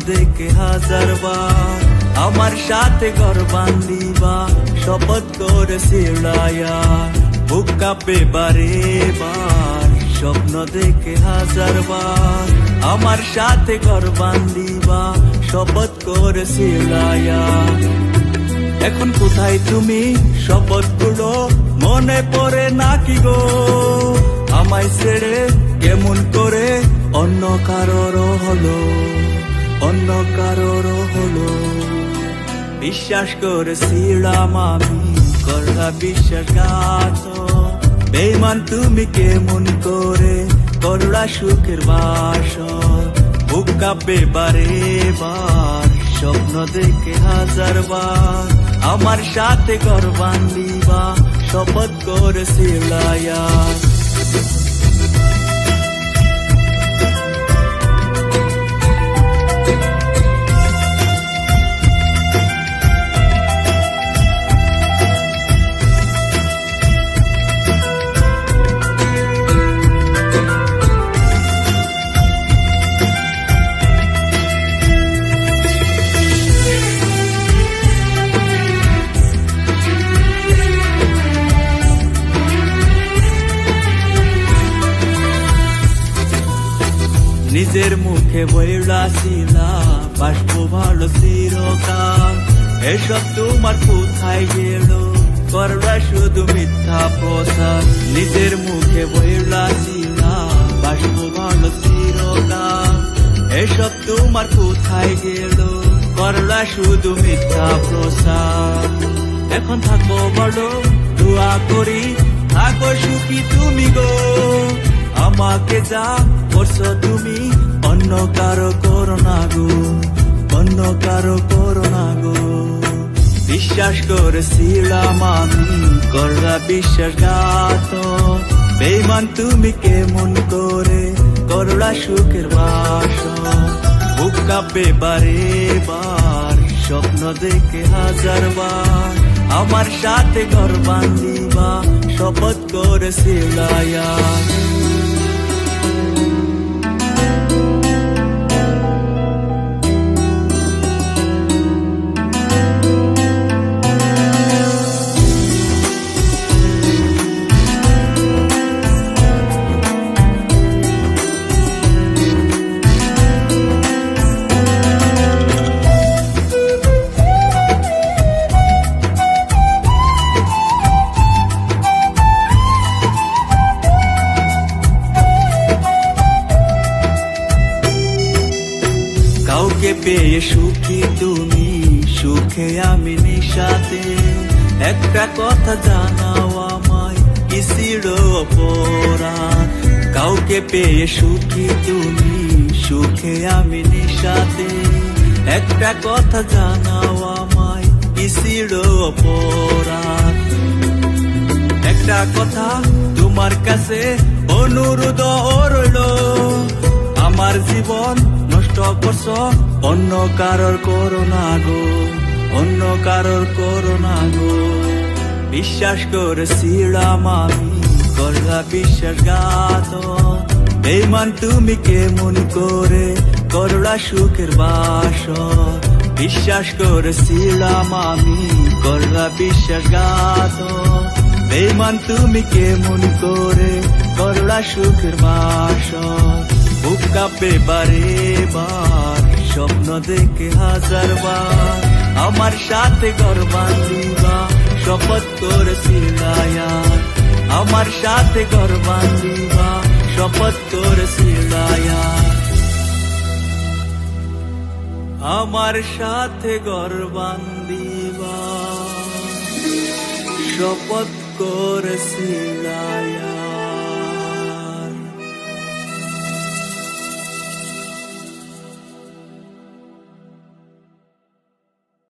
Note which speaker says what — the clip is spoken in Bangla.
Speaker 1: দেখে হাজার বার আমার সাথে ঘর বান্ধিবা শপথ করেছিলায়া বুক কাঁপে বারে বার স্বপ্ন দেখে হাজার বার আমার সাথে ঘর বান্ধিবা শপথ করেছিলায়া এখন কোথায় তুমি শপথগুলো মনে পড়ে নাকি গো আমায় ছেড়ে কেমন করে অন্য কারোর হলো অন্য কারোর হলো বিশ্বাস করেছিলাম আমি করলা বিশ্বাসঘাত বেঈমান তুমি কেমন করে করলা সুখের বাসর বুক কাঁপে বারে বার স্বপ্ন দেখে হাজার বার আমার সাথে ঘর বান্ধিবা শপথ করেছিলায়া নিজের মুখে বইলাছিলা বাসবো ভালো চিরকাল এসব তোমার কোথায় গেল করলা শুধু মিথ্যা প্রচার নিজের মুখে বইলাছিলা বাসবো ভালো চিরকাল এসব তোমার কোথায় গেল করলা শুধু মিথ্যা প্রচার এখন থাকো বলো দোয়া করি থাকো সুখী তুমি গো আমাকে যা করছো তুমি অন্য কারো করো না গো অন্য কারো করো না গো বিশ্বাস করেছিলাম আমি করলা বিশ্বাসঘাত বেঈমান তুমি কেমন করে করলা সুখের বাসর বুক কাঁপে বারে বার স্বপ্ন দেখে হাজার বার আমার সাথে ঘর বান্ধিবা শপথ করেছিলায়া কাউকে পেয়ে সুখী তুমি সুখে আমি নিশাতে একটা কথা জানাও আমায় কিসির অপরাধ কাউকে পেয়ে সুখী তুমি সুখে আমি নিশাতে একটা কথা জানাও আমায় কিসির অপরাধ একটা কথা তোমার কাছে অনুরোধ রইল আমার জীবন নষ্ট করছ অন্য কারোর করো না গো অন্য কারোর করো না গো বিশ্বাস করেছিলাম আমি করলা বিশ্বাসঘাত বেঈমান তুমি কেমন করে করলা সুখের বাসর বিশ্বাস করেছিলাম আমি করলা বিশ্বাসঘাত বেঈমান তুমি কেমন করে করলা সুখের বাসর বুক কাঁপে বারে বার স্বপ্ন দেখে হাজার বার আমার সাথে ঘর বান্ধিবা শপথ করেছিলায়া আমার সাথে ঘর বান্ধিবা শপথ করেছিলায়া আমার সাথে ঘর বান্ধিবা শপথ করেছিলাম।